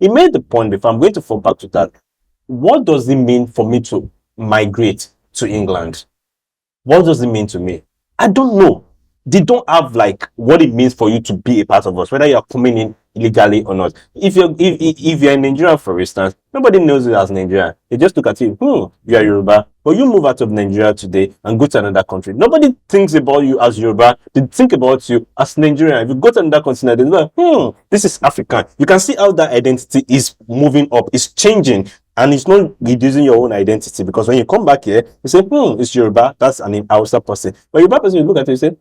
he made the point before. I'm going to fall back to that. What does it mean for me to migrate to England? What does it mean to me? I don't know. They don't have like what it means for you to be a part of us, whether you're coming in illegally or not. If you're in Nigeria, for instance, nobody knows you as Nigeria. They just look at you, you are Yoruba. But you move out of Nigeria today and go to another country. Nobody thinks about you as Yoruba. They think about you as Nigerian. If you go to another continent, they're like, this is African. You can see how that identity is moving up, it's changing. And it's not reducing your own identity, because when you come back here, you say, it's Yoruba, that's an Hausa person. But Yoruba person, you look at it, you say,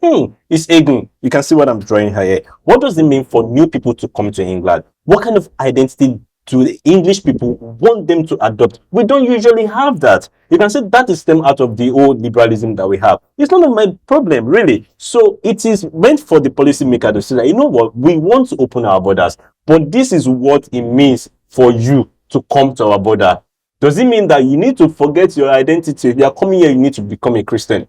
it's Egun. You can see what I'm drawing here. What does it mean for new people to come to England? What kind of identity do the English people want them to adopt? We don't usually have that. You can say that is stemmed out of the old liberalism that we have. It's none of my problem, really. So it is meant for the policymaker to say that, you know what, we want to open our borders, but this is what it means for you to come to our border. Does it mean that you need to forget your identity? If you are coming here, you need to become a Christian.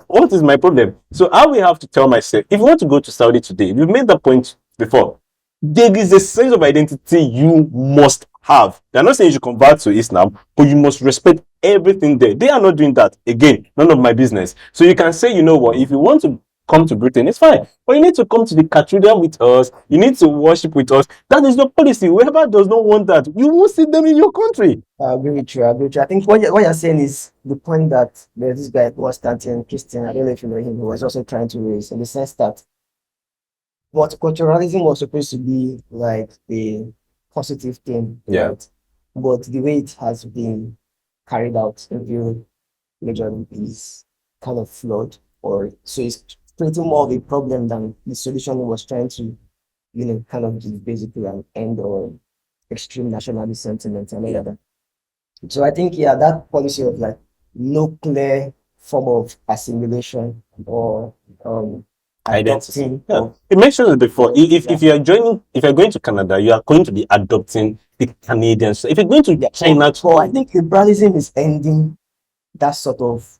What is my problem? So I will have to tell myself, if you want to go to Saudi today, we've made that point before, there is a sense of identity you must have. They're not saying you should convert to Islam, but you must respect everything there. They are not doing that. Again, none of my business. So you can say, you know what, if you want to come to Britain, it's fine. But you need to come to the cathedral with us. You need to worship with us. That is your policy. Whoever does not want that, you won't see them in your country. I agree with you. I think what you're saying is the point that there's this guy who was starting Christian. I don't know if you know him. He was also trying to raise, in the sense that multiculturalism was supposed to be like a positive thing. Yeah. Right? But the way it has been carried out in view majorly is kind of flawed, or so it's creating more of a problem than the solution he was trying to, kind of give basically an end or extreme nationalist sentiment and all of that. So I think, that policy of like no clear form of assimilation or Identity. adopting. Yeah. It mentioned it before. If you're going to Canada, you are going to be adopting the Canadians. So if you're going to China, so I think liberalism is ending that sort of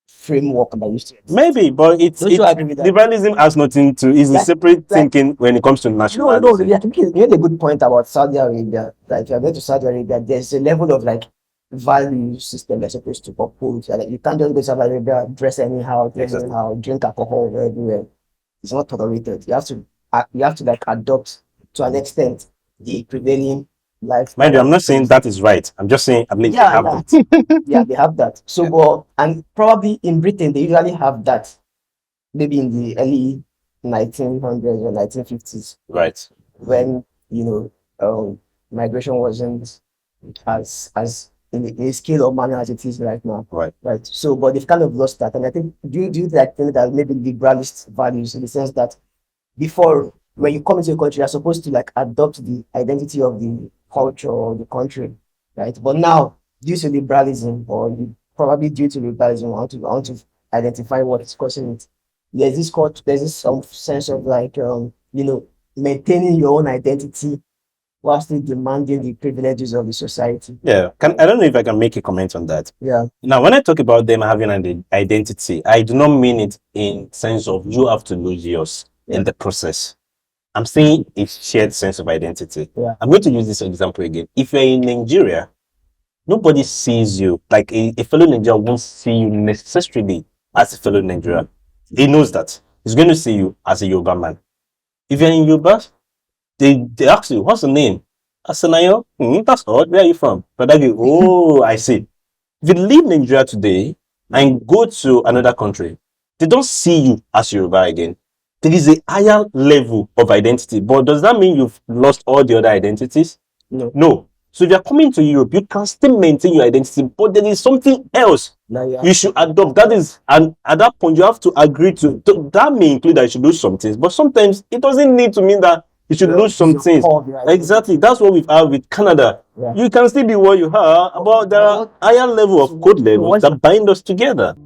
framework that used to exist. Maybe, but it's Don't you agree with that? liberalism has nothing to is a separate thinking when it comes to nationality. No, I think you made a good point about Saudi Arabia. Like, if you're going to Saudi Arabia, there's a level of like value system that's supposed to uphold. Like, you can't just go to Saudi Arabia, dress anyhow, drink alcohol everywhere. It's not tolerated. You have to like adopt to an extent the prevailing life. Mind you, I'm not saying that is right. I'm just saying, I believe they have that. Yeah, they have that. So, and probably in Britain, they usually have that. Maybe in the early 1900s or 1950s. Right. When, migration wasn't as in a scale of manner as it is right now. Right. Right. So, but they've kind of lost that. And I think, do you think that maybe liberalist values, in the sense that before, when you come into a country, you're supposed to like adopt the identity of the culture or the country, right? But now, due to liberalism, or probably due to liberalism, I want to identify what is causing it. There's this some sense of like maintaining your own identity while still demanding the privileges of the society. Yeah. I don't know if I can make a comment on that. Yeah. Now, when I talk about them having an identity, I do not mean it in sense of you have to lose yours in the process. I'm saying a shared sense of identity. Yeah. I'm going to use this example again. If you're in Nigeria, nobody sees you, like a fellow Nigerian won't see you necessarily as a fellow Nigerian. He knows that. He's going to see you as a Yoruba man. If you're in Yoruba, they ask you, what's the name? Asanayo? That's odd. Where are you from? But I go, oh, I see. If you leave Nigeria today and go to another country, they don't see you as Yoruba again. There is a higher level of identity. But does that mean you've lost all the other identities? No. So if you're coming to Europe, you can still maintain your identity, but there is something else you should adopt. That is, and at that point, you have to agree to. That may include that you should lose some things, but sometimes it doesn't need to mean that you should lose some things. Exactly. That's what we've had with Canada. Yeah. You can still be what you are, but there are higher level of code levels that bind us together.